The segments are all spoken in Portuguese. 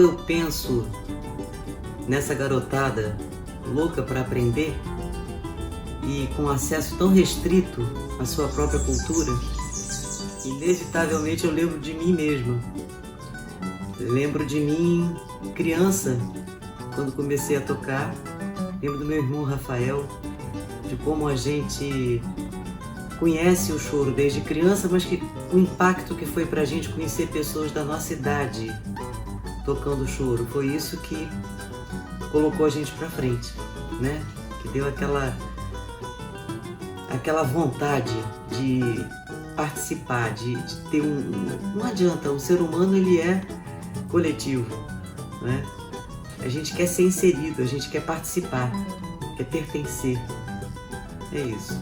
eu penso nessa garotada louca para aprender e com acesso tão restrito à sua própria cultura, inevitavelmente eu lembro de mim mesma. Lembro de mim criança, quando comecei a tocar. Lembro do meu irmão Rafael, de como a gente conhece o choro desde criança, mas que o impacto que foi pra gente conhecer pessoas da nossa idade tocando choro, foi isso que colocou a gente pra frente, né? Que deu aquela vontade de participar, de ter Não adianta, o ser humano ele é coletivo, né? A gente quer ser inserido, a gente quer participar, quer pertencer. É isso.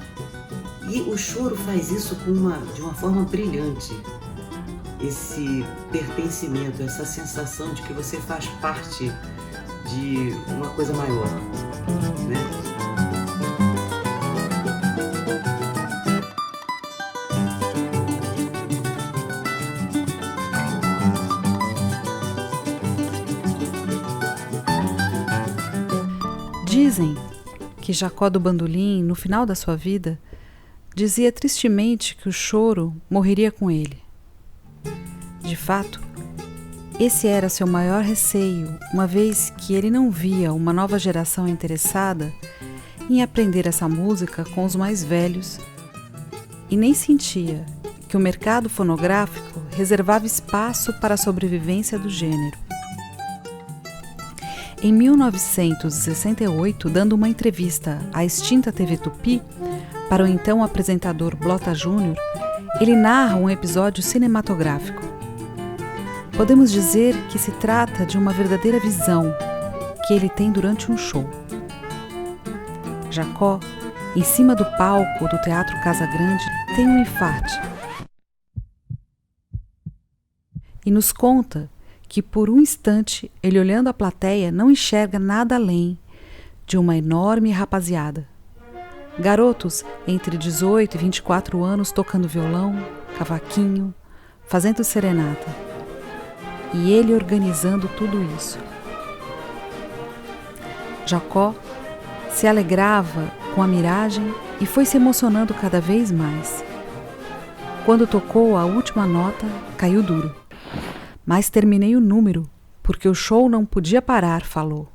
E o choro faz isso de uma forma brilhante. Esse pertencimento, essa sensação de que você faz parte de uma coisa maior, né? Dizem que Jacó do Bandolim, no final da sua vida, dizia tristemente que o choro morreria com ele. De fato, esse era seu maior receio, uma vez que ele não via uma nova geração interessada em aprender essa música com os mais velhos e nem sentia que o mercado fonográfico reservava espaço para a sobrevivência do gênero. Em 1968, dando uma entrevista à extinta TV Tupi, para o então apresentador Blota Júnior, ele narra um episódio cinematográfico. Podemos dizer que se trata de uma verdadeira visão que ele tem durante um show. Jacó, em cima do palco do Teatro Casa Grande, tem um infarte e nos conta que por um instante ele, olhando a plateia, não enxerga nada além de uma enorme rapaziada. Garotos entre 18 e 24 anos tocando violão, cavaquinho, fazendo serenata. E ele organizando tudo isso. Jacó se alegrava com a miragem e foi se emocionando cada vez mais. Quando tocou a última nota, caiu duro. Mas terminei o número, porque o show não podia parar, falou.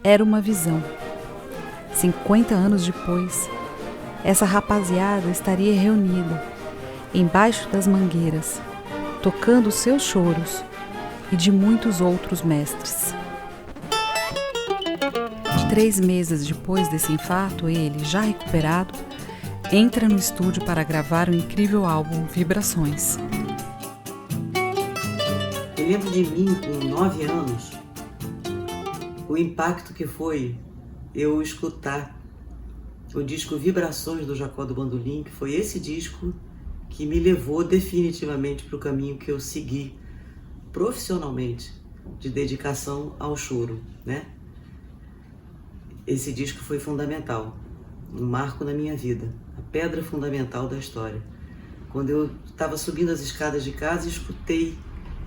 Era uma visão. 50 anos depois, essa rapaziada estaria reunida, embaixo das mangueiras, tocando seus choros e de muitos outros mestres. 3 meses depois desse infarto, ele, já recuperado, entra no estúdio para gravar o incrível álbum Vibrações. Eu lembro de mim com 9 anos, o impacto que foi eu escutar o disco Vibrações do Jacó do Bandolim, que foi esse disco que me levou definitivamente para o caminho que eu segui profissionalmente, de dedicação ao choro, né? Esse disco foi fundamental, um marco na minha vida, a pedra fundamental da história. Quando eu estava subindo as escadas de casa, escutei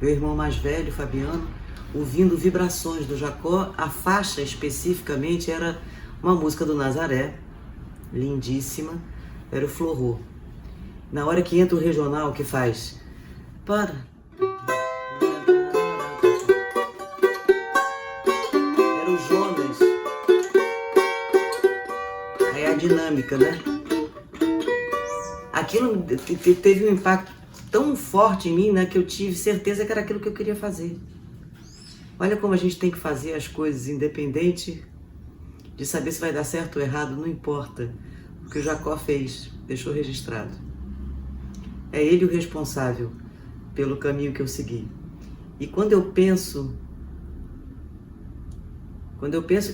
meu irmão mais velho, Fabiano, ouvindo Vibrações do Jacó. A faixa especificamente era uma música do Nazaré, lindíssima, era o Florô. Na hora que entra o regional que faz para, era o Jonas, aí a dinâmica, né? Aquilo teve um impacto tão forte em mim, né, que eu tive certeza que era aquilo que eu queria fazer. Olha como a gente tem que fazer as coisas independente de saber se vai dar certo ou errado, não importa. O que o Jacó fez, deixou registrado. É ele o responsável pelo caminho que eu segui. E quando eu penso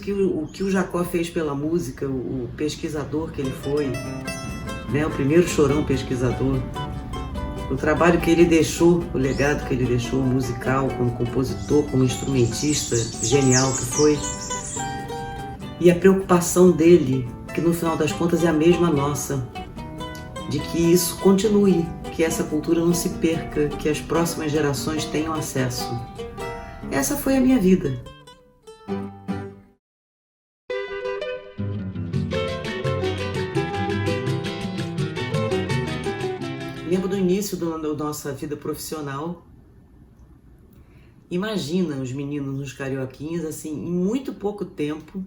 que o que o Jacó fez pela música, o pesquisador que ele foi, né, o primeiro chorão pesquisador, o trabalho que ele deixou, o legado que ele deixou musical, como compositor, como instrumentista genial que foi, e a preocupação dele, que no final das contas é a mesma nossa, de que isso continue, que essa cultura não se perca, que as próximas gerações tenham acesso. Essa foi a minha vida. Lembro do início da nossa vida profissional. Imagina os meninos nos Carioquinhas, assim, em muito pouco tempo.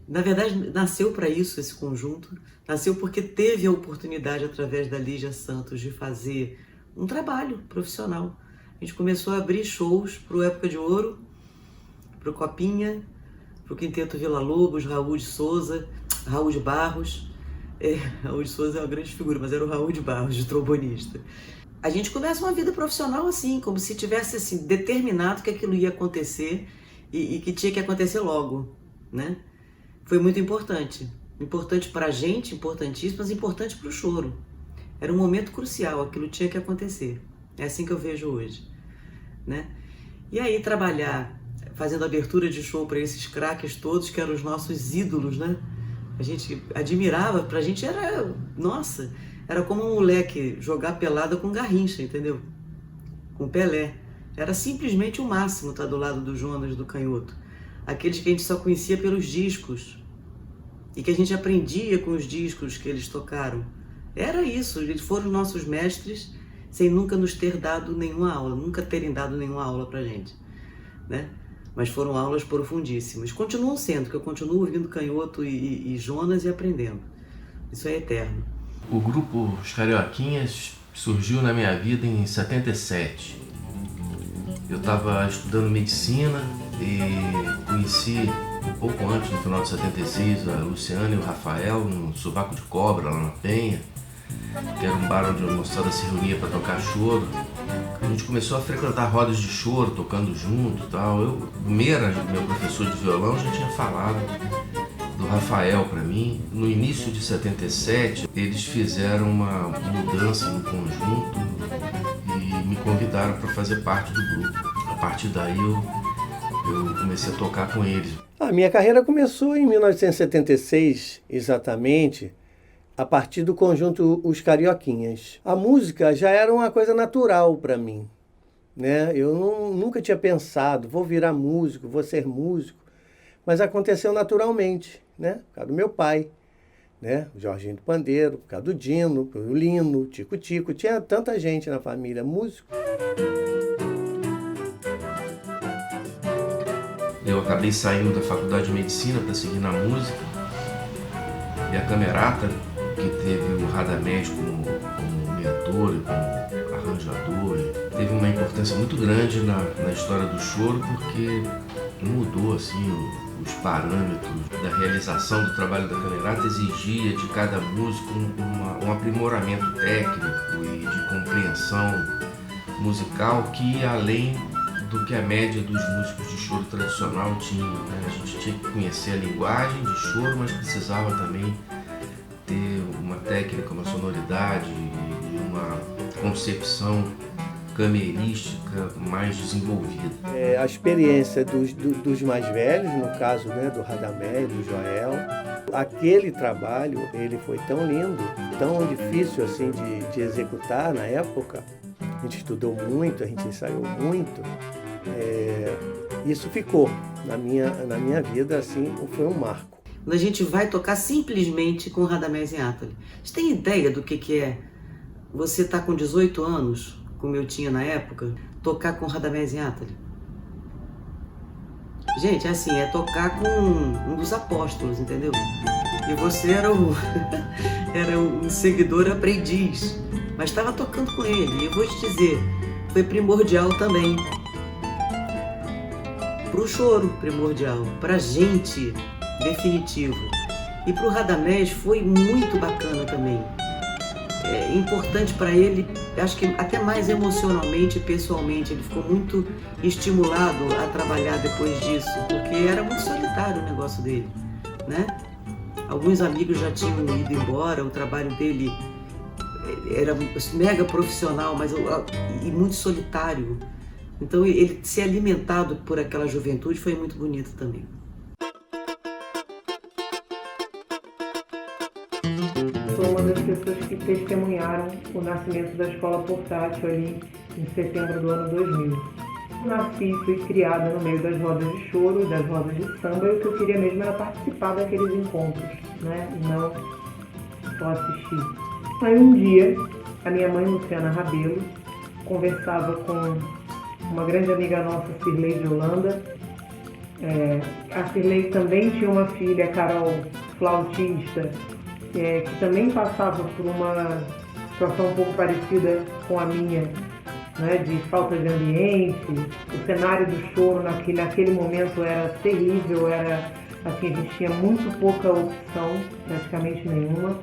Na verdade, nasceu para isso esse conjunto. Nasceu porque teve a oportunidade, através da Lígia Santos, de fazer um trabalho profissional. A gente começou a abrir shows para o Época de Ouro, para o Copinha, para o Quinteto Vila Lobos, Raul de Souza, Raul de Barros. Raul de Souza é uma grande figura, mas era o Raul de Barros, de trombonista. A gente começa uma vida profissional assim, como se tivesse assim, determinado que aquilo ia acontecer e que tinha que acontecer logo, né? Foi muito importante. Importante para a gente, importantíssimo, mas importante para o choro. Era um momento crucial, aquilo tinha que acontecer. É assim que eu vejo hoje, né? E aí trabalhar, fazendo abertura de show para esses craques todos, que eram os nossos ídolos, né? A gente admirava, pra gente era, nossa, era como um moleque jogar pelada com Garrincha, entendeu? Com Pelé. Era simplesmente o máximo estar do lado do Jonas, do Canhoto. Aqueles que a gente só conhecia pelos discos e que a gente aprendia com os discos que eles tocaram. Era isso, eles foram nossos mestres sem nunca nos ter dado nenhuma aula, nunca terem dado nenhuma aula pra gente, né? Mas foram aulas profundíssimas. Continuam sendo, porque eu continuo ouvindo Canhoto e Jonas e aprendendo. Isso é eterno. O grupo Os Carioquinhas surgiu na minha vida em 77. Eu estava estudando medicina e conheci um pouco antes, no final de 76, a Luciana e o Rafael no Sovaco de Cobra, lá na Penha, que era um bar onde a moçada se reunia para tocar choro. A gente começou a frequentar rodas de choro, tocando junto e tal. O Meira, meu professor de violão, já tinha falado do Rafael para mim. No início de 77, eles fizeram uma mudança no conjunto e me convidaram para fazer parte do grupo. A partir daí eu comecei a tocar com eles. A minha carreira começou em 1976, exatamente, a partir do conjunto Os Carioquinhas. A música já era uma coisa natural para mim, né? Eu nunca tinha pensado, vou virar músico, vou ser músico, mas aconteceu naturalmente, né? Por causa do meu pai, né? O Jorginho do Pandeiro, por causa do Dino, o Lino, Tico Tico, tinha tanta gente na família, músico. Eu acabei saindo da faculdade de medicina para seguir na música, e a Camerata, que teve o Radamés como mentor e como arranjador, teve uma importância muito grande na história do choro, porque mudou assim, os parâmetros da realização do trabalho da Camerata. Exigia de cada músico um aprimoramento técnico e de compreensão musical que ia além do que a média dos músicos de choro tradicional tinha, né? A gente tinha que conhecer a linguagem de choro, mas precisava também ter uma técnica, uma sonoridade e uma concepção camerística mais desenvolvida. A experiência dos mais velhos, no caso, né, do Radamés, do Joel, aquele trabalho ele foi tão lindo, tão difícil assim de executar na época. A gente estudou muito, a gente ensaiou muito. Isso ficou na minha vida, assim, foi um marco. Quando a gente vai tocar simplesmente com Radamés em Atali. Você tem ideia do que é você estar com 18 anos, como eu tinha na época, tocar com Radamés em Atali? Gente, é assim, é tocar com um dos apóstolos, entendeu? E você era um seguidor aprendiz, mas estava tocando com ele. E eu vou te dizer, foi primordial também. Pro choro, primordial. Pra gente, definitivo. E pro Radamés foi muito bacana também. É importante para ele, acho que até mais emocionalmente e pessoalmente. Ele ficou muito estimulado a trabalhar depois disso, porque era muito solitário o negócio dele, né? Alguns amigos já tinham ido embora, o trabalho dele era mega profissional, mas e muito solitário. Então ele ser alimentado por aquela juventude foi muito bonito também. Sou uma das pessoas que testemunharam o nascimento da escola portátil ali em setembro do ano 2000. Nasci e fui criada no meio das rodas de choro, das rodas de samba, e o que eu queria mesmo era participar daqueles encontros, né? E não só assistir. Aí um dia, a minha mãe, Luciana Rabelo, conversava com uma grande amiga nossa, Cirlei de Holanda. A Cirlei também tinha uma filha, Carol, flautista, que também passava por uma situação um pouco parecida com a minha, né, de falta de ambiente. O cenário do choro naquele momento era terrível, era assim, a gente tinha muito pouca opção, praticamente nenhuma.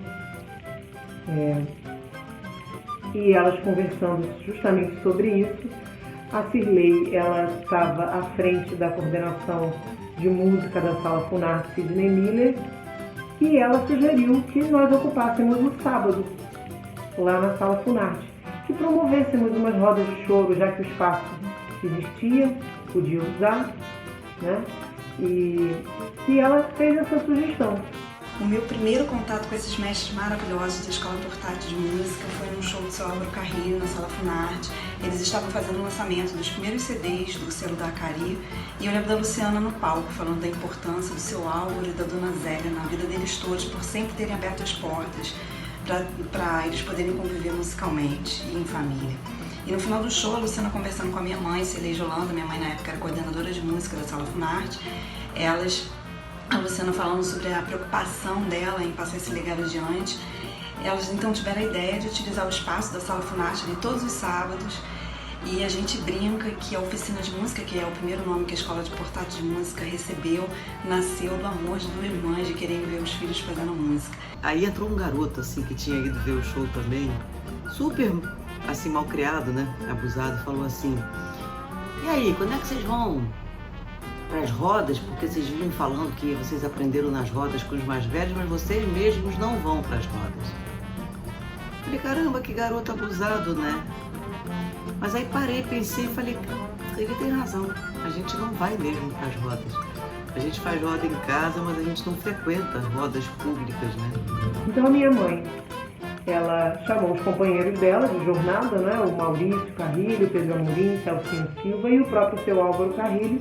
E elas conversando justamente sobre isso, a Cirlei, ela estava à frente da coordenação de música da Sala Funarte Sidney Miller, e ela sugeriu que nós ocupássemos o sábado, lá na Sala Funarte, que promovêssemos umas rodas de choro, já que o espaço existia, podia usar, né? E ela fez essa sugestão. O meu primeiro contato com esses mestres maravilhosos da Escola Portátil de Música foi num show do seu Álvaro Carrilho, na Sala Funarte. Eles estavam fazendo o lançamento dos primeiros CDs do selo da Acari, e eu lembro da Luciana no palco, falando da importância do seu Álvaro e da Dona Zélia na vida deles todos, por sempre terem aberto as portas para eles poderem conviver musicalmente e em família. E no final do show, a Luciana conversando com a minha mãe, Cirlei de Holanda, minha mãe na época era coordenadora de música da Sala Funarte, a Luciana falando sobre a preocupação dela em passar esse legado adiante. Elas então tiveram a ideia de utilizar o espaço da Sala Funarte ali todos os sábados, e a gente brinca que a oficina de música, que é o primeiro nome que a Escola de Portátil de Música recebeu, nasceu do amor de duas irmãs, de quererem ver os filhos fazendo música. Aí entrou um garoto, assim, que tinha ido ver o show também, super, assim, mal criado, né, abusado, falou assim: e aí, quando é que vocês vão para as rodas? Porque vocês vinham falando que vocês aprenderam nas rodas com os mais velhos, mas vocês mesmos não vão para as rodas. Falei, caramba, que garoto abusado, né? Mas aí parei, pensei e falei, ele tem razão, a gente não vai mesmo para as rodas. A gente faz roda em casa, mas a gente não frequenta rodas públicas, né? Então a minha mãe, ela chamou os companheiros dela de jornada, né? O Maurício Carrilho, o Pedro Amorim, Celcinho Silva e o próprio seu Álvaro Carrilho.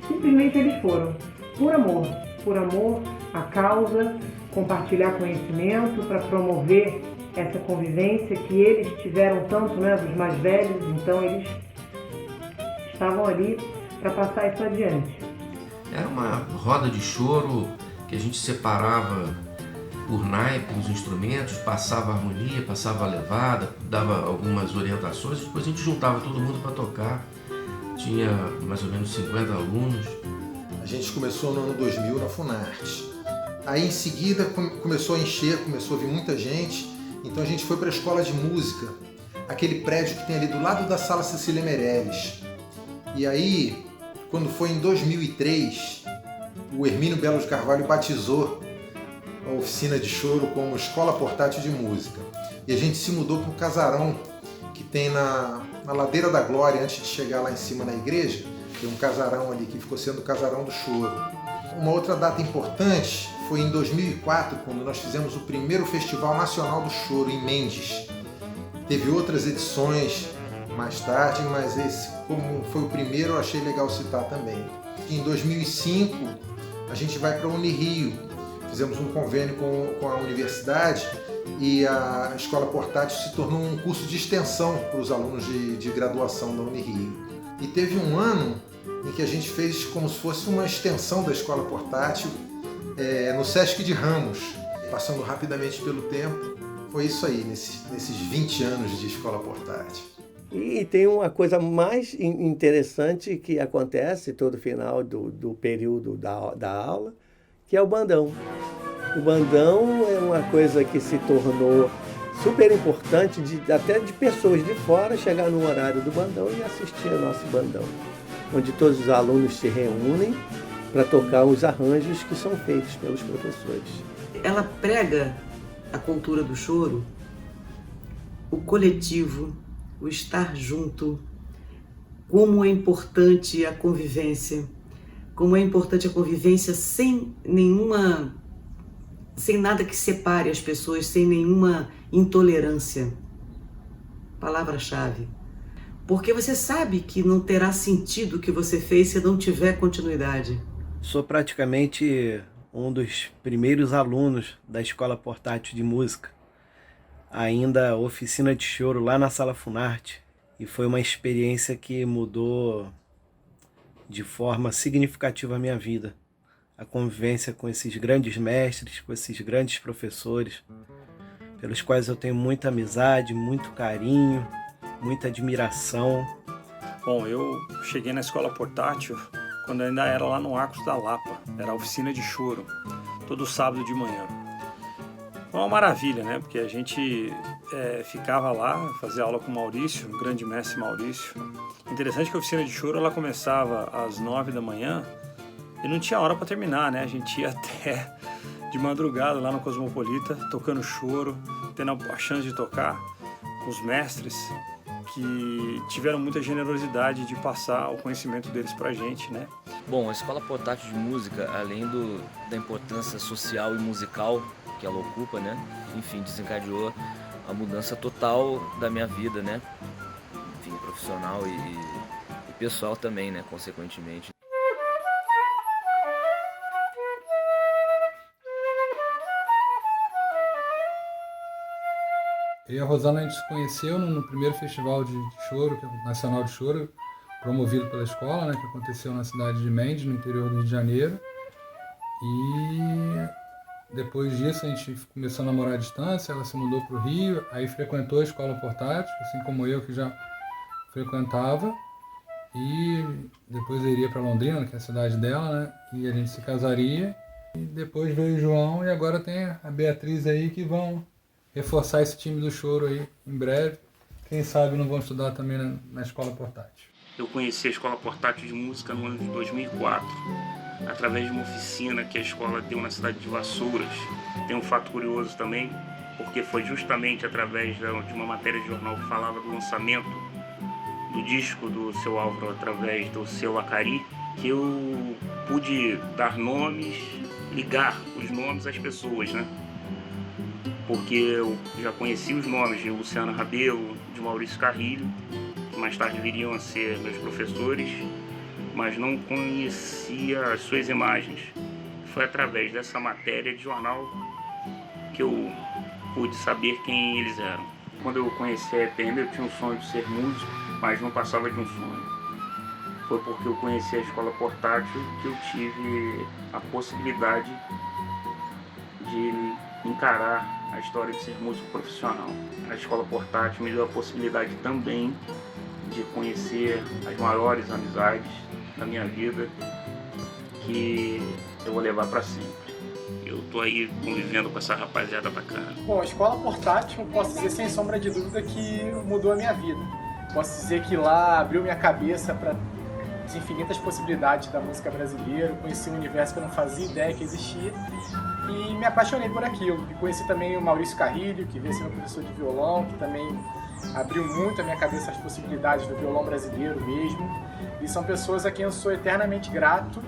Simplesmente eles foram, por amor à causa, compartilhar conhecimento, para promover essa convivência que eles tiveram tanto, né, dos mais velhos, então eles estavam ali para passar isso adiante. Era uma roda de choro que a gente separava por naipe os instrumentos, passava a harmonia, passava a levada, dava algumas orientações, e depois a gente juntava todo mundo para tocar. Tinha mais ou menos 50 alunos. A gente começou no ano 2000 na Funarte. Aí em seguida começou a encher, começou a vir muita gente, então a gente foi para a Escola de Música, aquele prédio que tem ali do lado da Sala Cecília Meirelles. E aí, quando foi em 2003, o Hermínio Belo de Carvalho batizou a oficina de choro como Escola Portátil de Música. E a gente se mudou para o casarão que tem na Ladeira da Glória, antes de chegar lá em cima na igreja. Tem um casarão ali que ficou sendo o Casarão do Choro. Uma outra data importante foi em 2004, quando nós fizemos o primeiro Festival Nacional do Choro em Mendes. Teve outras edições mais tarde, mas esse, como foi o primeiro, eu achei legal citar também. Em 2005, a gente vai para a Unirio. Fizemos um convênio com a universidade e a Escola Portátil se tornou um curso de extensão para os alunos de graduação da Unirio. E teve um ano em que a gente fez como se fosse uma extensão da Escola Portátil no Sesc de Ramos. Passando rapidamente pelo tempo, foi isso aí, nesses 20 anos de Escola Portátil. E tem uma coisa mais interessante que acontece todo final do período da aula, que é o bandão. O bandão é uma coisa que se tornou super importante, até de pessoas de fora chegar no horário do bandão e assistir ao nosso bandão, onde todos os alunos se reúnem para tocar os arranjos que são feitos pelos professores. Ela prega a cultura do choro, o coletivo, o estar junto, como é importante a convivência, sem nada que separe as pessoas, sem nenhuma intolerância. Palavra-chave. Porque você sabe que não terá sentido o que você fez se não tiver continuidade. Sou praticamente um dos primeiros alunos da Escola Portátil de Música, ainda oficina de choro lá na Sala Funarte, e foi uma experiência que mudou de forma significativa a minha vida. A convivência com esses grandes mestres, com esses grandes professores, pelos quais eu tenho muita amizade, muito carinho, muita admiração. Bom, eu cheguei na Escola Portátil quando eu ainda era lá no Arcos da Lapa, era a oficina de choro, todo sábado de manhã. Foi uma maravilha, né? Porque a gente ficava lá, fazia aula com o Maurício, o grande mestre Maurício. Interessante que a oficina de choro ela começava às 9 da manhã e não tinha hora para terminar, né? A gente ia até de madrugada lá no Cosmopolita, tocando choro, tendo a chance de tocar com os mestres que tiveram muita generosidade de passar o conhecimento deles pra gente, né? Bom, a Escola Portátil de Música, além da importância social e musical que ela ocupa, né? Enfim, desencadeou a mudança total da minha vida, né? Enfim, profissional e pessoal também, né? Consequentemente. Eu e a Rosana, a gente se conheceu no primeiro festival de choro, que é o Nacional de Choro, promovido pela escola, né, que aconteceu na cidade de Mendes, no interior do Rio de Janeiro. E depois disso a gente começou a namorar à distância, ela se mudou para o Rio, aí frequentou a Escola Portátil, assim como eu, que já frequentava. E depois eu iria para Londrina, que é a cidade dela, né, e a gente se casaria. E depois veio o João e agora tem a Beatriz aí que vão reforçar esse time do choro aí em breve. Quem sabe não vão estudar também na Escola Portátil. Eu conheci a Escola Portátil de Música no ano de 2004, através de uma oficina que a escola deu na cidade de Vassouras. Tem um fato curioso também, porque foi justamente através de uma matéria de jornal que falava do lançamento do disco do seu Álvaro através do seu Acari, que eu pude dar nomes, ligar os nomes às pessoas, né? Porque eu já conheci os nomes de Luciano Rabelo, de Maurício Carrilho, que mais tarde viriam a ser meus professores, mas não conhecia as suas imagens. Foi através dessa matéria de jornal que eu pude saber quem eles eram. Quando eu conheci a EPM, eu tinha um sonho de ser músico, mas não passava de um sonho. Foi porque eu conheci a Escola Portátil que eu tive a possibilidade de encarar a história de ser músico profissional. A Escola Portátil me deu a possibilidade também de conhecer as maiores amizades da minha vida, que eu vou levar para sempre. Eu tô aí convivendo com essa rapaziada bacana. Bom, a Escola Portátil, posso dizer sem sombra de dúvida que mudou a minha vida. Posso dizer que lá abriu minha cabeça para as infinitas possibilidades da música brasileira, conheci um universo que eu não fazia ideia que existia e me apaixonei por aquilo. E conheci também o Maurício Carrilho, que veio ser meu professor de violão, que também abriu muito a minha cabeça às possibilidades do violão brasileiro mesmo. E são pessoas a quem eu sou eternamente grato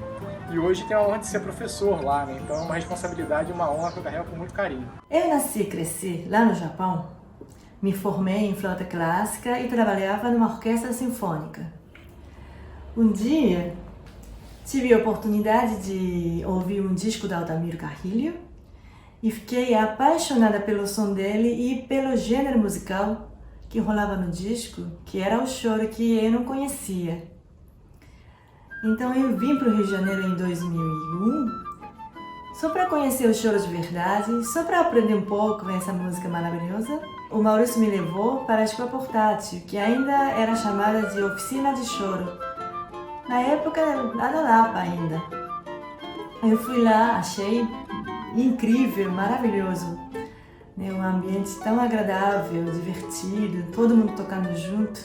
e hoje tenho a honra de ser professor lá, né? Então é uma responsabilidade e uma honra que eu carrego com muito carinho. Eu nasci e cresci lá no Japão. Me formei em flauta clássica e trabalhava numa orquestra sinfônica. Um dia, tive a oportunidade de ouvir um disco da Altamiro Carrilho e fiquei apaixonada pelo som dele e pelo gênero musical que rolava no disco, que era o choro que eu não conhecia. Então eu vim para o Rio de Janeiro em 2001 só para conhecer o choro de verdade, só para aprender um pouco com essa música maravilhosa. O Maurício me levou para a Escola Portátil, que ainda era chamada de Oficina de Choro. Na época, lá na Lapa ainda. Eu fui lá, achei incrível, maravilhoso. Um ambiente tão agradável, divertido, todo mundo tocando junto.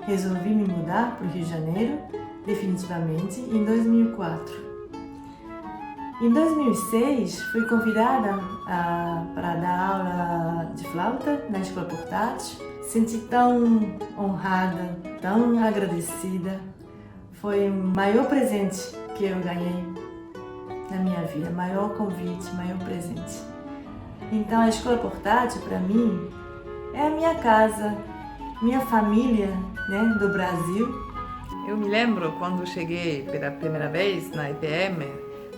Resolvi me mudar para o Rio de Janeiro, definitivamente, em 2004. Em 2006, fui convidada para dar aula de flauta na Escola Portátil. Senti tão honrada, tão agradecida. Foi o maior presente que eu ganhei na minha vida, maior convite, maior presente. Então a Escola Portátil, para mim, é a minha casa, minha família né, do Brasil. Eu me lembro quando cheguei pela primeira vez na EPM,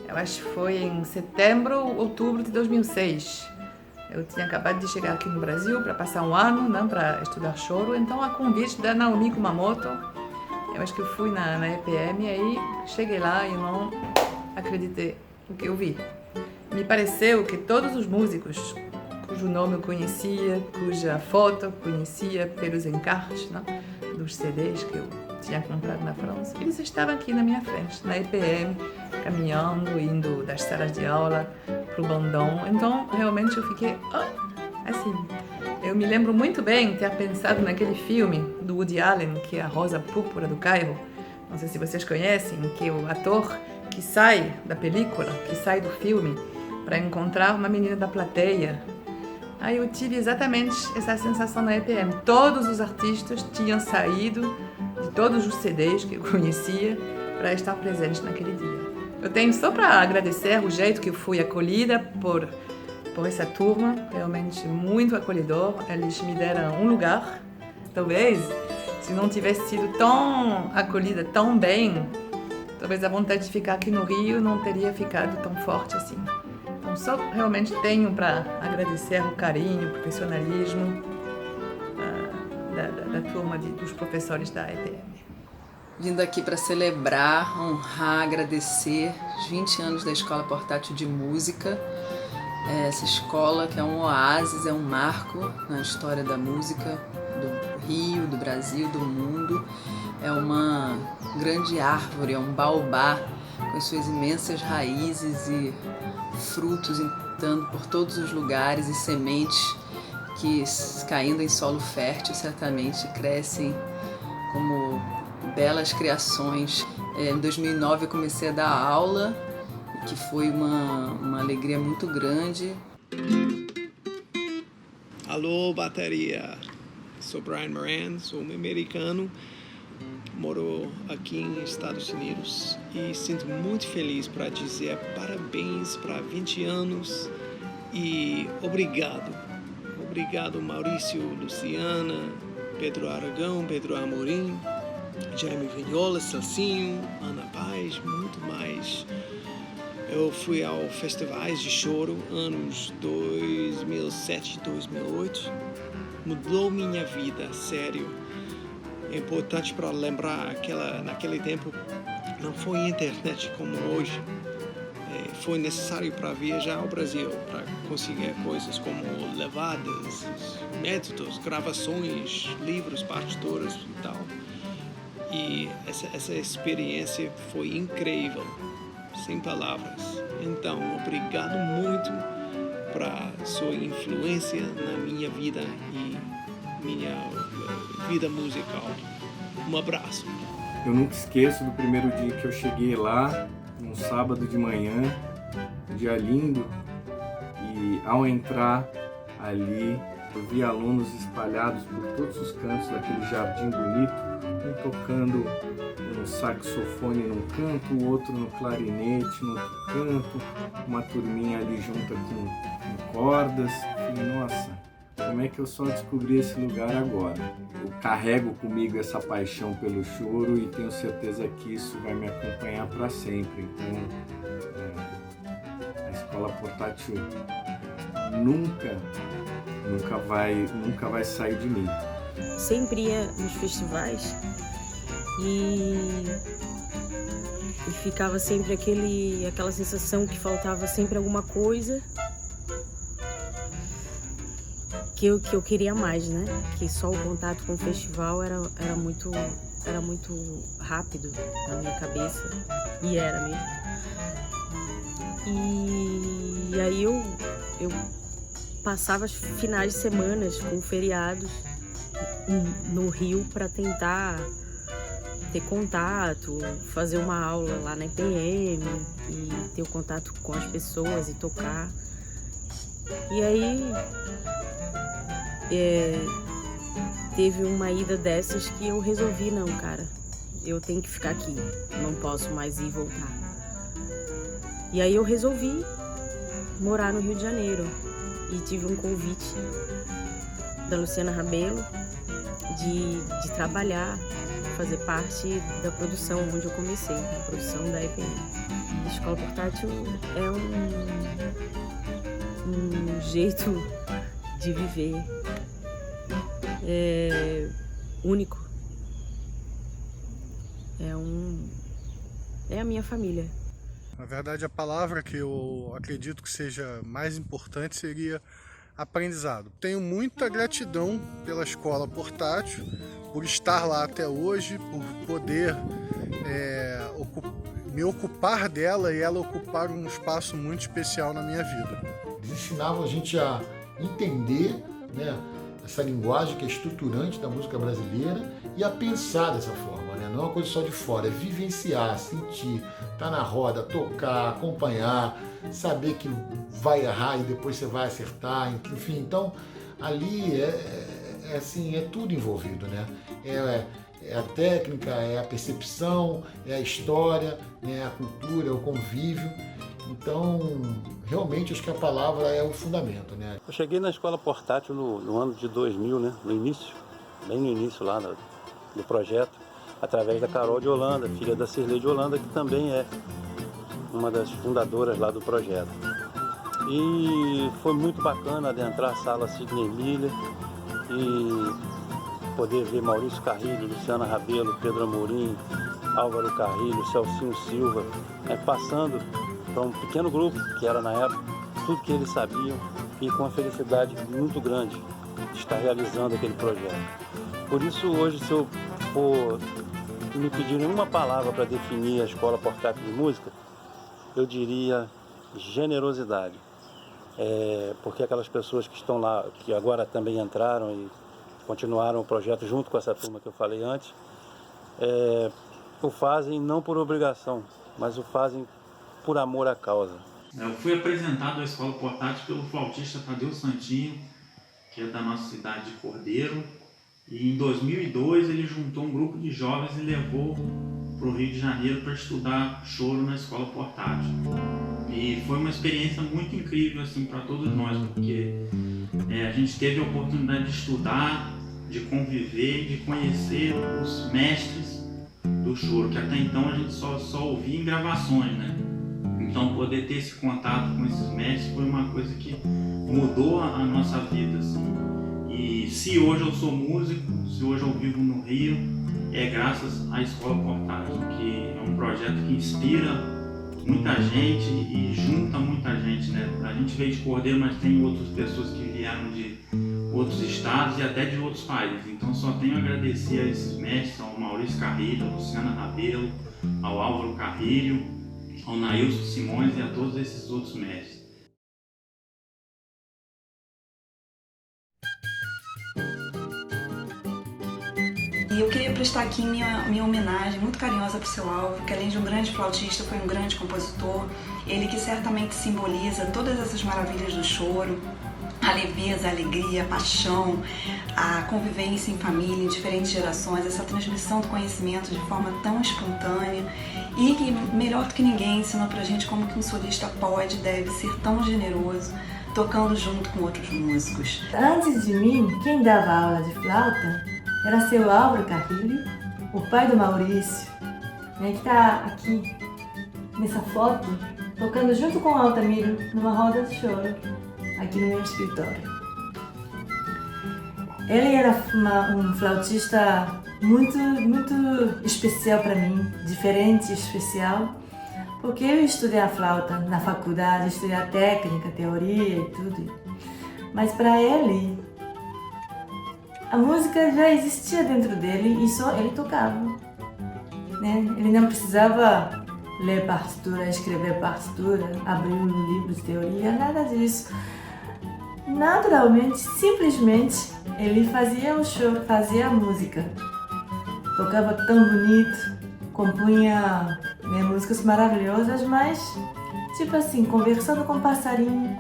eu acho que foi em setembro ou outubro de 2006. Eu tinha acabado de chegar aqui no Brasil para passar um ano, né, para estudar choro, então a convite da Naomi Kumamoto, eu acho que eu fui na EPM e aí cheguei lá e não acreditei no que eu vi. Me pareceu que todos os músicos cujo nome eu conhecia, cuja foto eu conhecia pelos encartes, né, dos CDs que eu tinha comprado na França, eles estavam aqui na minha frente, na EPM, caminhando, indo das salas de aula para o bandão. Então, realmente eu fiquei assim. Eu me lembro muito bem ter pensado naquele filme do Woody Allen, que é A Rosa Púrpura do Cairo. Não sei se vocês conhecem, que é o ator que sai da película, que sai do filme, para encontrar uma menina da plateia. Aí eu tive exatamente essa sensação na EPM. Todos os artistas tinham saído de todos os CDs que eu conhecia para estar presente naquele dia. Eu tenho só para agradecer o jeito que eu fui acolhida por essa turma, realmente muito acolhedor. Eles me deram um lugar. Talvez, se não tivesse sido tão acolhida tão bem, talvez a vontade de ficar aqui no Rio não teria ficado tão forte assim. Então, só realmente tenho para agradecer o carinho, o profissionalismo da turma dos professores da EPM. Vindo aqui para celebrar, honrar, agradecer os 20 anos da Escola Portátil de Música. Essa escola que é um oásis, é um marco na história da música do Rio, do Brasil, do mundo. É uma grande árvore, é um baobá com as suas imensas raízes e frutos entrando por todos os lugares e sementes que, caindo em solo fértil, certamente crescem como belas criações. Em 2009 eu comecei a dar aula, que foi uma alegria muito grande. Alô, bateria! Sou Brian Moran, sou um americano, moro aqui nos Estados Unidos e sinto muito feliz para dizer parabéns para 20 anos e obrigado. Obrigado Maurício, Luciana, Pedro Aragão, Pedro Amorim, Jaime Vignola, Celcinho, Ana Paz, muito mais. Eu fui ao Festivais de Choro anos 2007 e 2008. Mudou minha vida, sério. É importante para lembrar naquele tempo não foi internet como hoje. Foi necessário para viajar ao Brasil, para conseguir coisas como levadas, métodos, gravações, livros, partituras e tal. E essa experiência foi incrível, sem palavras. Então, obrigado muito para sua influência na minha vida e minha vida musical. Um abraço. Eu nunca esqueço do primeiro dia que eu cheguei lá, um sábado de manhã, um dia lindo, e ao entrar ali, eu vi alunos espalhados por todos os cantos daquele jardim bonito, um tocando um saxofone num canto, o outro no clarinete no outro canto, uma turminha ali junta com cordas. Falei, nossa, como é que eu só descobri esse lugar agora? Eu carrego comigo essa paixão pelo choro e tenho certeza que isso vai me acompanhar para sempre. Então, a Escola Portátil nunca vai sair de mim. Sempre ia nos festivais e ficava sempre aquela sensação que faltava sempre alguma coisa que eu queria mais, né? Que só o contato com o festival era muito rápido na minha cabeça, e era mesmo. E aí eu passava as finais de semanas com feriados no Rio para tentar ter contato, fazer uma aula lá na EPM e ter o contato com as pessoas e tocar. E aí teve uma ida dessas que eu resolvi, não, cara, eu tenho que ficar aqui, não posso mais ir e voltar. E aí eu resolvi morar no Rio de Janeiro e tive um convite da Luciana Rabelo de trabalhar, fazer parte da produção onde eu comecei, a produção da EPM. A escola portátil é um jeito de viver único. É a minha família. Na verdade, a palavra que eu acredito que seja mais importante seria aprendizado. Tenho muita gratidão pela escola portátil, por estar lá até hoje, por poder me ocupar dela e ela ocupar um espaço muito especial na minha vida. Eles ensinavam a gente a entender, né, essa linguagem que é estruturante da música brasileira e a pensar dessa forma, né? Não é uma coisa só de fora, é vivenciar, sentir, estar na roda, tocar, acompanhar, saber que vai errar e depois você vai acertar, enfim. Então, ali é tudo envolvido, né? É a técnica, é a percepção, é a história, né? A cultura, é o convívio. Então, realmente, acho que a palavra é o fundamento, né? Eu cheguei na escola portátil no ano de 2000, né? No início, bem no início lá do projeto, através da Carol de Holanda, filha da Cirlei de Holanda, que também é uma das fundadoras lá do projeto. E foi muito bacana adentrar a sala Sidney Miller e poder ver Maurício Carrilho, Luciana Rabelo, Pedro Amorim, Álvaro Carrilho, Celcinho Silva, passando para um pequeno grupo, que era na época, tudo que eles sabiam, e com uma felicidade muito grande de estar realizando aquele projeto. Por isso, hoje, se eu for me pedirem uma palavra para definir a Escola Portátil de Música, eu diria generosidade. Porque aquelas pessoas que estão lá, que agora também entraram e continuaram o projeto junto com essa turma que eu falei antes, o fazem não por obrigação, mas o fazem por amor à causa. Eu fui apresentado à Escola Portátil pelo flautista Tadeu Santinho, que é da nossa cidade de Cordeiro, e em 2002 ele juntou um grupo de jovens e levou para o Rio de Janeiro para estudar choro na Escola Portátil. E foi uma experiência muito incrível assim, para todos nós, porque a gente teve a oportunidade de estudar, de conviver, de conhecer os mestres do choro, que até então a gente só ouvia em gravações, né? Então poder ter esse contato com esses mestres foi uma coisa que mudou a nossa vida, assim. E se hoje eu sou músico, se hoje eu vivo no Rio, é graças à Escola Portátil, que é um projeto que inspira muita gente e junta muita gente, né? A gente veio de Cordeiro, mas tem outras pessoas que vieram de outros estados e até de outros países. Então só tenho a agradecer a esses mestres, ao Maurício Carrilho, ao Luciana Rabelo, ao Álvaro Carrilho, ao Nailson Simões e a todos esses outros mestres. E eu queria prestar aqui minha homenagem muito carinhosa para o seu Álvaro, que além de um grande flautista, foi um grande compositor. Ele que certamente simboliza todas essas maravilhas do choro, a leveza, a alegria, a paixão, a convivência em família, em diferentes gerações, essa transmissão do conhecimento de forma tão espontânea e que, melhor do que ninguém, ensinou pra gente como que um solista pode e deve ser tão generoso, tocando junto com outros músicos. Antes de mim, quem dava aula de flauta era seu Álvaro Carrilho, o pai do Maurício, né, que está aqui nessa foto, tocando junto com o Altamiro numa roda de choro, aqui no meu escritório. Ele era um flautista muito especial para mim, diferente e especial, porque eu estudei a flauta na faculdade, estudei a técnica, teoria e tudo. Mas para ele, a música já existia dentro dele e só ele tocava, né? Ele não precisava ler partitura, escrever partitura, abrir um livro de teoria, nada disso. Naturalmente, simplesmente, ele fazia o show, fazia a música. Tocava tão bonito, compunha, né, músicas maravilhosas, mas, tipo assim, conversando com um passarinho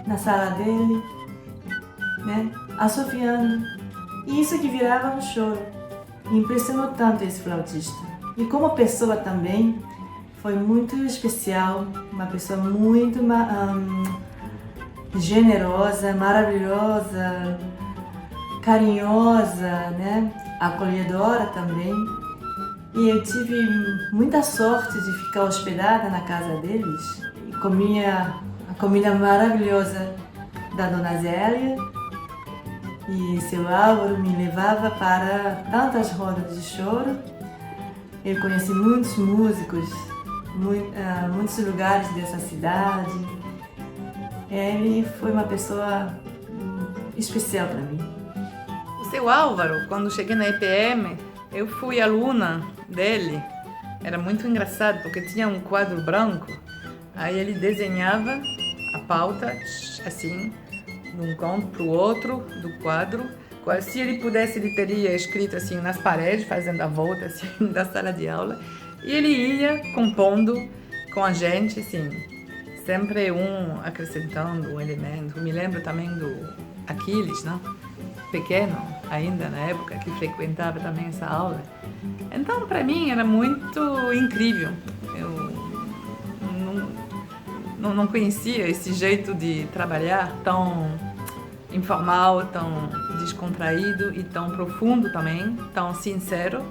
na sala dele, né, assofiando. E isso que virava um choro. Impressionou tanto esse flautista. E como pessoa também, foi muito especial, uma pessoa muito generosa, maravilhosa, carinhosa, né? Acolhedora também. E eu tive muita sorte de ficar hospedada na casa deles. E comia a comida maravilhosa da Dona Zélia. E seu Álvaro me levava para tantas rodas de choro. Eu conheci muitos músicos, muitos lugares dessa cidade. Ele foi uma pessoa especial para mim. O seu Álvaro, quando cheguei na EPM, eu fui aluna dele. Era muito engraçado, porque tinha um quadro branco. Aí ele desenhava a pauta, assim, de um canto para o outro do quadro. Se ele pudesse, ele teria escrito assim nas paredes, fazendo a volta assim, da sala de aula. E ele ia compondo com a gente, assim, sempre um acrescentando um elemento. Me lembro também do Aquiles, né? Pequeno ainda na época, que frequentava também essa aula. Então, para mim, era muito incrível. Eu não conhecia esse jeito de trabalhar tão informal, tão descontraído e tão profundo também, tão sincero.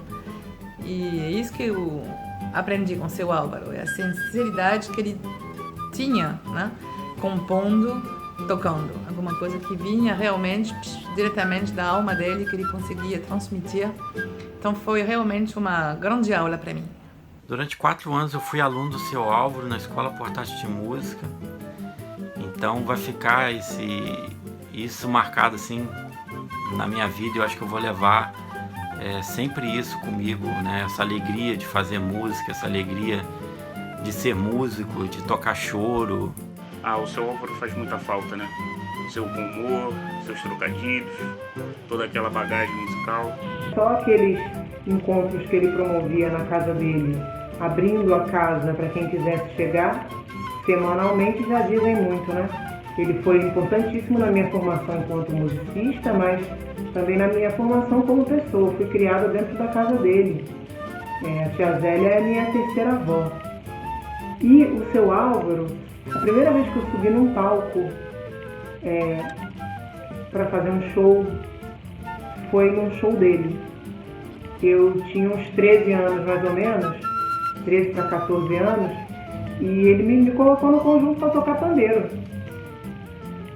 E é isso que eu aprendi com o seu Álvaro, é a sinceridade que ele tinha, né? Compondo, tocando, alguma coisa que vinha realmente diretamente da alma dele, que ele conseguia transmitir. Então foi realmente uma grande aula para mim. Durante 4 anos eu fui aluno do seu Álvaro na Escola Portátil de Música, então vai ficar isso marcado assim na minha vida. Eu acho que eu vou levar sempre isso comigo, né? Essa alegria de fazer música, essa alegria de ser músico, de tocar choro. O seu Álvaro faz muita falta, né? Seu bom humor, seus trocadilhos, toda aquela bagagem musical. Só aqueles encontros que ele promovia na casa dele, abrindo a casa para quem quisesse chegar, semanalmente já dizem muito, né? Ele foi importantíssimo na minha formação enquanto musicista, mas também na minha formação como pessoa. Fui criada dentro da casa dele. A tia Zélia é minha terceira avó. E o seu Álvaro, a primeira vez que eu subi num palco para fazer um show, foi num show dele. Eu tinha uns 13 anos mais ou menos, 13 para 14 anos, e ele me colocou no conjunto para tocar pandeiro.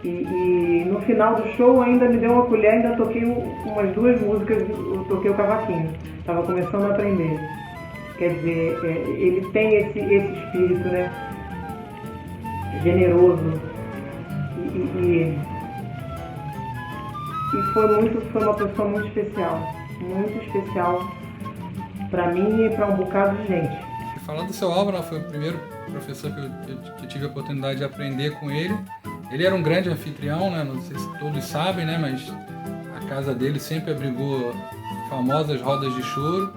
E no final do show ainda me deu uma colher, ainda toquei umas 2 músicas, eu toquei o cavaquinho, estava começando a aprender. Quer dizer, ele tem esse espírito, né, generoso, e foi uma pessoa muito especial para mim e para um bocado de gente. Falando do seu Álvaro, foi o primeiro professor que eu tive a oportunidade de aprender com ele. Ele era um grande anfitrião, né? Não sei se todos sabem, né? Mas a casa dele sempre abrigou famosas rodas de choro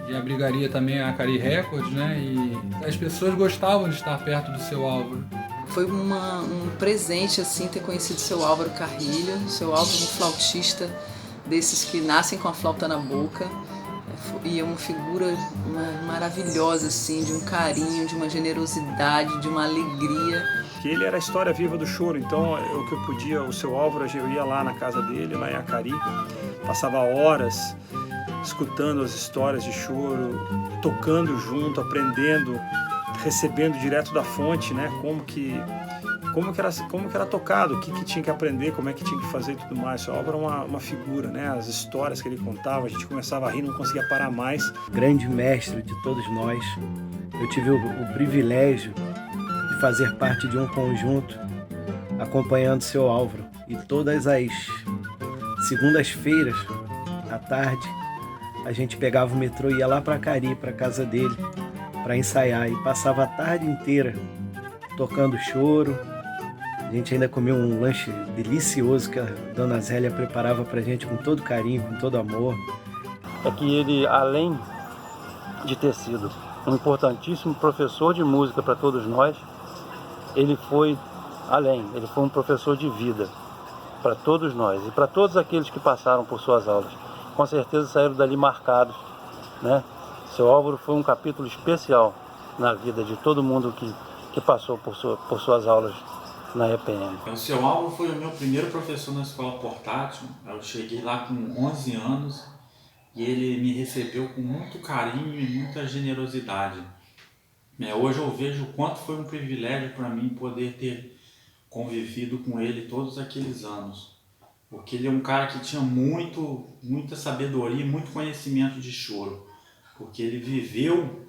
e abrigaria também a Acari Records, né? E as pessoas gostavam de estar perto do seu Álvaro. Foi um presente, assim, ter conhecido o seu Álvaro Carrilho. O seu Álvaro, um flautista desses que nascem com a flauta na boca. E é uma figura maravilhosa, assim, de um carinho, de uma generosidade, de uma alegria. Que ele era a história viva do choro, então o que eu podia, o seu Álvaro, eu ia lá na casa dele, lá em Acari, passava horas escutando as histórias de choro, tocando junto, aprendendo, recebendo direto da fonte, né, como que era tocado, o que tinha que aprender, como é que tinha que fazer e tudo mais. O seu Álvaro era uma figura, né, as histórias que ele contava, a gente começava a rir, não conseguia parar mais. Grande mestre de todos nós, eu tive o privilégio de fazer parte de um conjunto acompanhando o seu Álvaro, e todas as segundas-feiras à tarde a gente pegava o metrô e ia lá para Acari, para casa dele, para ensaiar, e passava a tarde inteira tocando choro. A gente ainda comia um lanche delicioso que a Dona Zélia preparava pra gente com todo carinho, com todo amor. É que ele, além de ter sido um importantíssimo professor de música para todos nós, ele foi além, ele foi um professor de vida para todos nós e para todos aqueles que passaram por suas aulas. Com certeza saíram dali marcados, né? Seu Álvaro foi um capítulo especial na vida de todo mundo que passou por suas aulas na EPM. O seu Álvaro foi o meu primeiro professor na escola portátil. Eu cheguei lá com 11 anos e ele me recebeu com muito carinho e muita generosidade. Hoje eu vejo o quanto foi um privilégio para mim poder ter convivido com ele todos aqueles anos. Porque ele é um cara que tinha muita sabedoria e muito conhecimento de choro. Porque ele viveu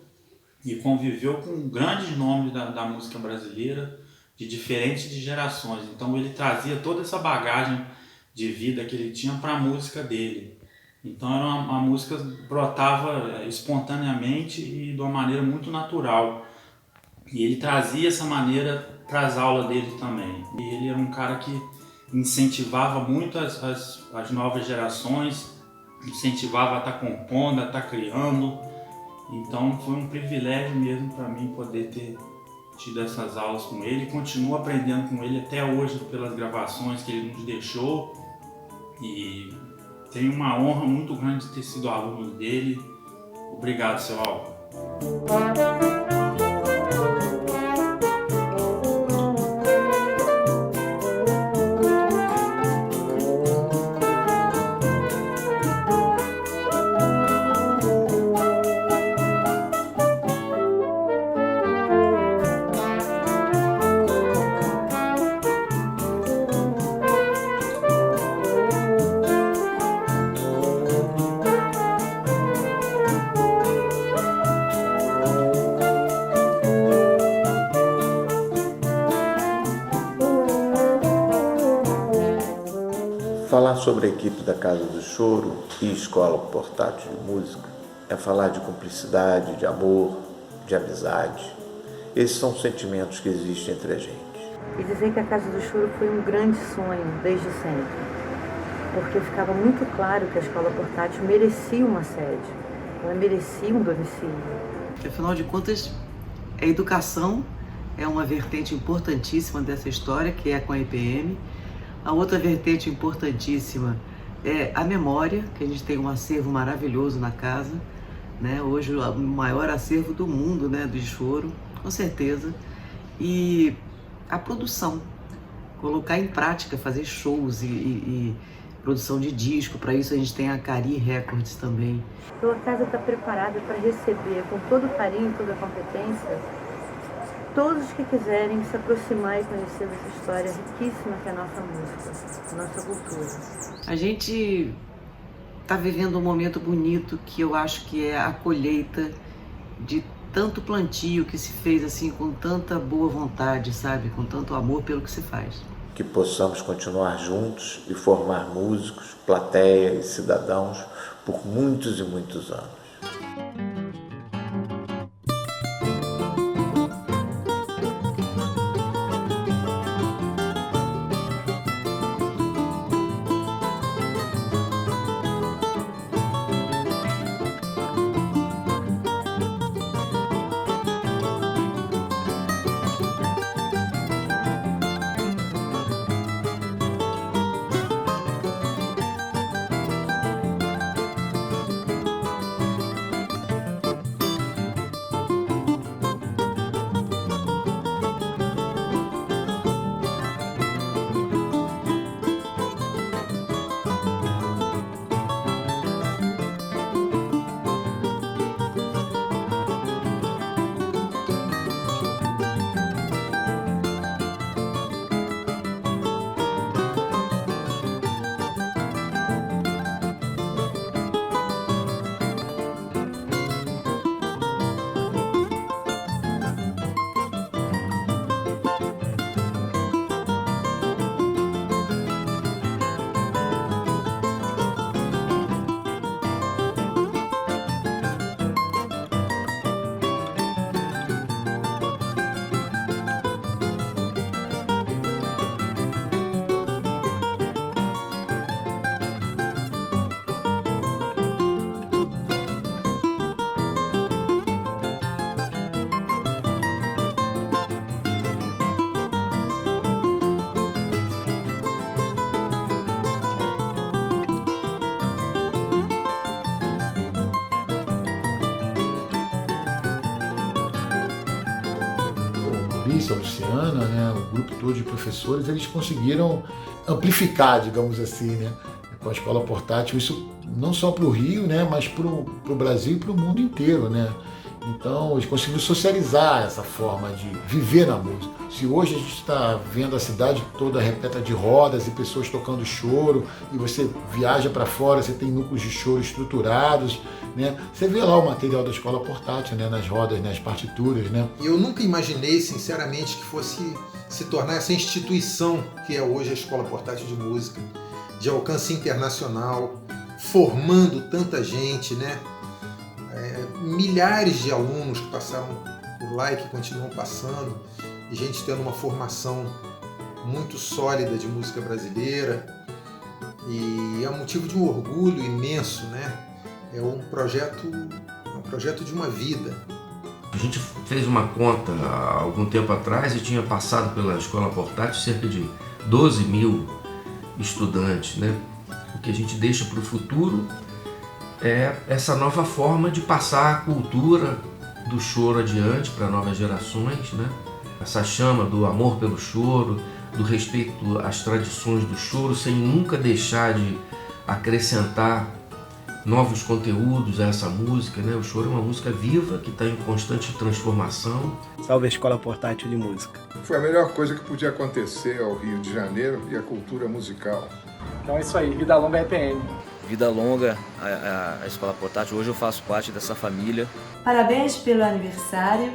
e conviveu com grandes nomes da música brasileira, de diferentes gerações. Então ele trazia toda essa bagagem de vida que ele tinha para a música dele. Então era uma música que brotava espontaneamente e de uma maneira muito natural. E ele trazia essa maneira para as aulas dele também. E ele era um cara que incentivava muito as novas gerações, incentivava a estar compondo, a estar criando. Então foi um privilégio mesmo para mim poder ter tido essas aulas com ele. Continuo aprendendo com ele até hoje pelas gravações que ele nos deixou. E tenho uma honra muito grande de ter sido aluno dele. Obrigado, seu Álvaro. Falar sobre a equipe da Casa do Choro e Escola Portátil de Música é falar de cumplicidade, de amor, de amizade. Esses são os sentimentos que existem entre a gente. E dizer que a Casa do Choro foi um grande sonho desde sempre, porque ficava muito claro que a Escola Portátil merecia uma sede, ela merecia um domicílio. Afinal de contas, a educação é uma vertente importantíssima dessa história, que é com a EPM. A outra vertente importantíssima é a memória, que a gente tem um acervo maravilhoso na casa, né? Hoje o maior acervo do mundo, né? De choro, com certeza. E a produção, colocar em prática, fazer shows e produção de disco. Para isso a gente tem a Cari Records também. Então a casa está preparada para receber com todo o carinho e toda a competência todos que quiserem se aproximar e conhecer dessa história riquíssima que é a nossa música, a nossa cultura. A gente está vivendo um momento bonito que eu acho que é a colheita de tanto plantio que se fez assim com tanta boa vontade, sabe? Com tanto amor pelo que se faz. Que possamos continuar juntos e formar músicos, plateia e cidadãos por muitos e muitos anos. Fabrício, a Luciana, né, o grupo todo de professores, eles conseguiram amplificar, digamos assim, né, com a escola portátil, isso não só para o Rio, né, mas para o Brasil e para o mundo inteiro, né. Então, eles conseguiram socializar essa forma de viver na música. Se hoje a gente está vendo a cidade toda repleta de rodas e pessoas tocando choro, e você viaja para fora, você tem núcleos de choro estruturados, né? Você vê lá o material da escola portátil, né? Nas rodas, nas partituras, né? E eu nunca imaginei, sinceramente, que fosse se tornar essa instituição que é hoje a Escola Portátil de Música, de alcance internacional, formando tanta gente, né? Milhares de alunos que passaram por lá e que continuam passando, e gente tendo uma formação muito sólida de música brasileira, e é um motivo de um orgulho imenso, né? É um projeto de uma vida. A gente fez uma conta há algum tempo atrás e tinha passado pela escola portátil cerca de 12 mil estudantes, né? O que a gente deixa para o futuro é essa nova forma de passar a cultura do choro adiante para novas gerações, né? Essa chama do amor pelo choro, do respeito às tradições do choro, sem nunca deixar de acrescentar novos conteúdos a essa música, né? O choro é uma música viva que está em constante transformação. Salve a Escola Portátil de Música. Foi a melhor coisa que podia acontecer ao Rio de Janeiro e à cultura musical. Então é isso aí, vida longa à EPM. Vida longa à Escola Portátil. Hoje eu faço parte dessa família. Parabéns pelo aniversário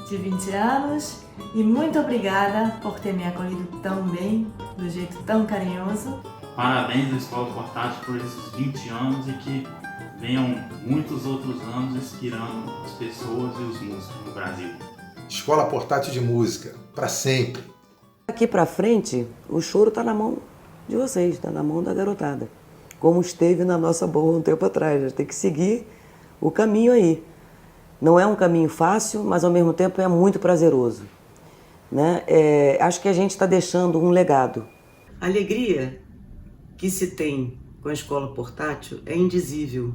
de 20 anos e muito obrigada por ter me acolhido tão bem, do jeito tão carinhoso. Parabéns à Escola Portátil por esses 20 anos e que venham muitos outros anos inspirando as pessoas e os músicos no Brasil. Escola Portátil de Música, para sempre. Daqui para frente, o choro está na mão de vocês, está na mão da garotada. Como esteve na nossa boa um tempo atrás. A gente tem que seguir o caminho aí. Não é um caminho fácil, mas ao mesmo tempo é muito prazeroso, né? Acho que a gente está deixando um legado. A alegria que se tem com a escola portátil é indizível,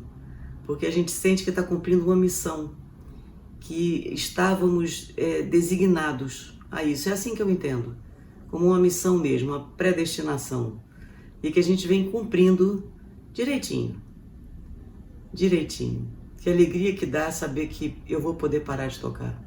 porque a gente sente que está cumprindo uma missão, que estávamos designados a isso. É assim que eu entendo, como uma missão mesmo, uma predestinação, e que a gente vem cumprindo direitinho. Que alegria que dá saber que eu vou poder parar de tocar.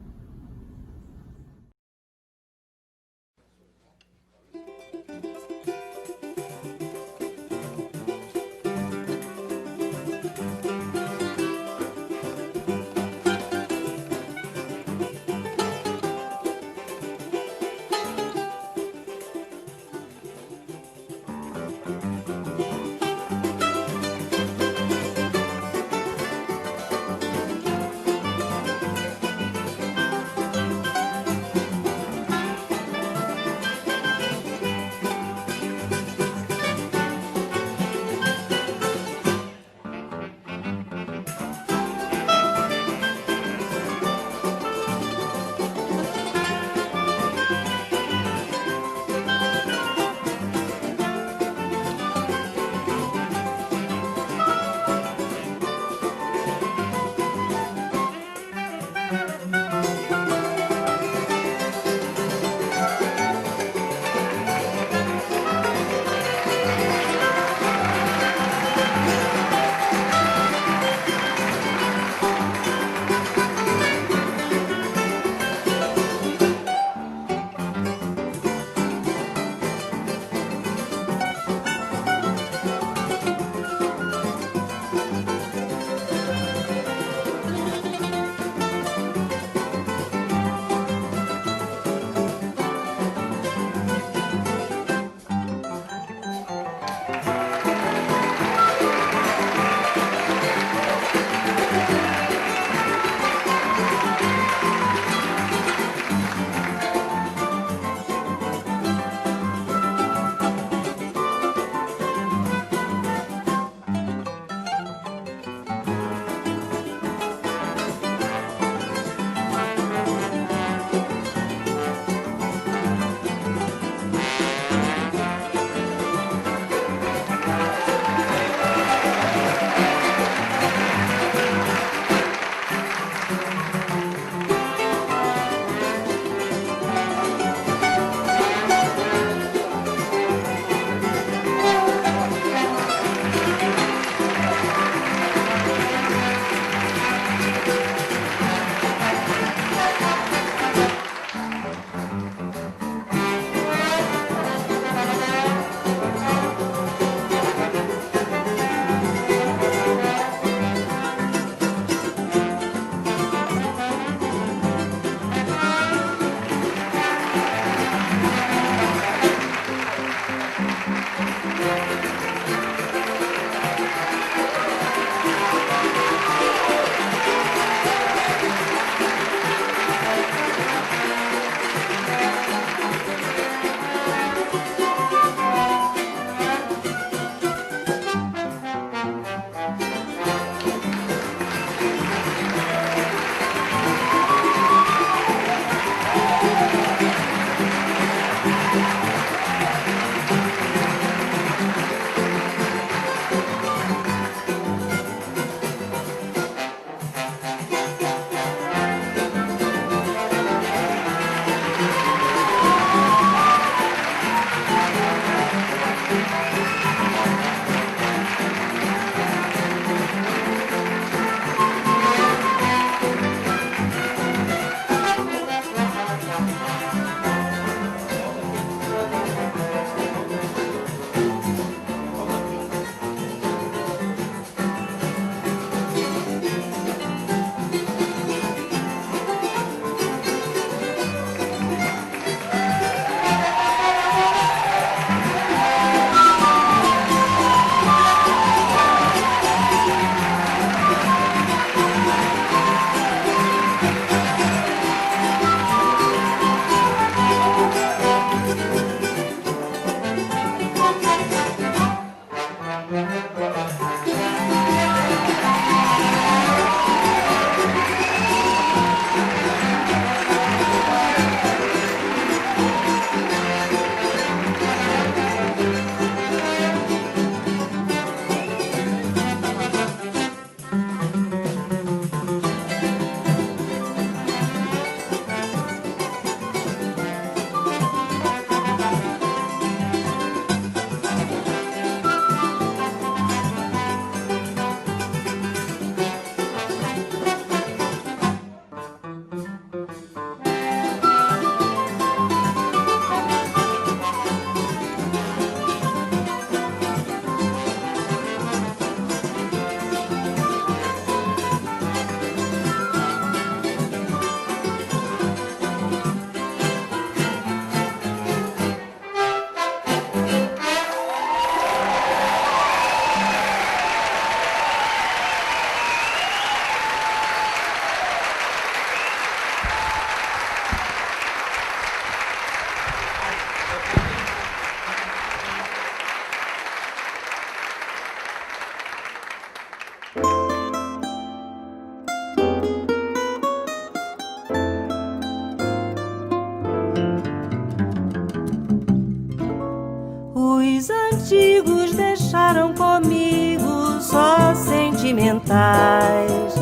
antigos deixaram comigo só sentimentais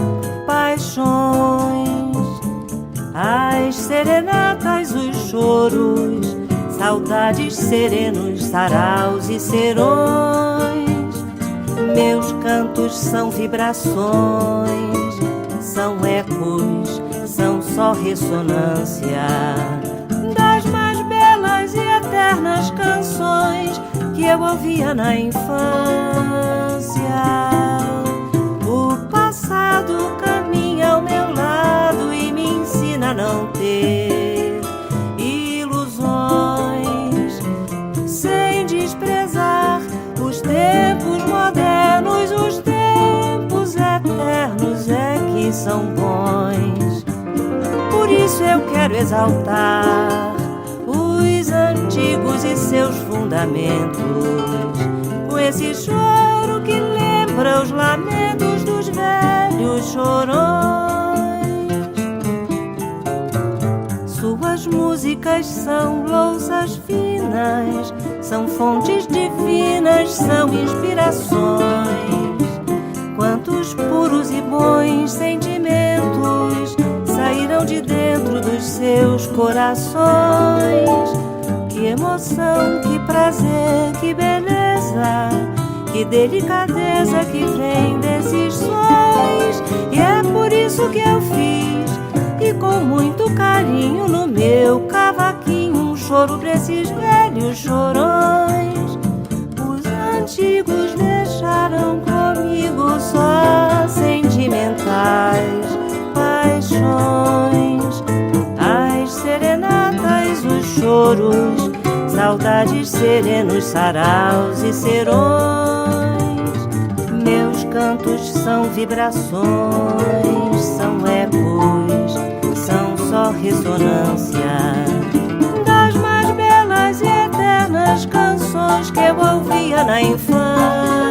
paixões. As serenatas, os choros, saudades, serenos, saraus e serões. Meus cantos são vibrações, são ecos, são só ressonância das mais belas e eternas canções que eu ouvia na infância. O passado caminha ao meu lado e me ensina a não ter ilusões, sem desprezar os tempos modernos, os tempos eternos é que são bons. Por isso eu quero exaltar os antigos e seus fundamentos, com esse choro que lembra os lamentos dos velhos chorões. Suas músicas são louças finas, são fontes divinas, são inspirações. Quantos puros e bons sentimentos saíram de dentro dos seus corações. Que emoção, que prazer, que beleza, que delicadeza que vem desses sons. E é por isso que eu fiz, e com muito carinho no meu cavaquinho, um choro pra esses velhos chorões. Os antigos deixaram comigo só sentimentais paixões. As serenatas, os choros, saudades, serenos, saraus e serões. Meus cantos são vibrações, são ecos, são só ressonância das mais belas e eternas canções que eu ouvia na infância.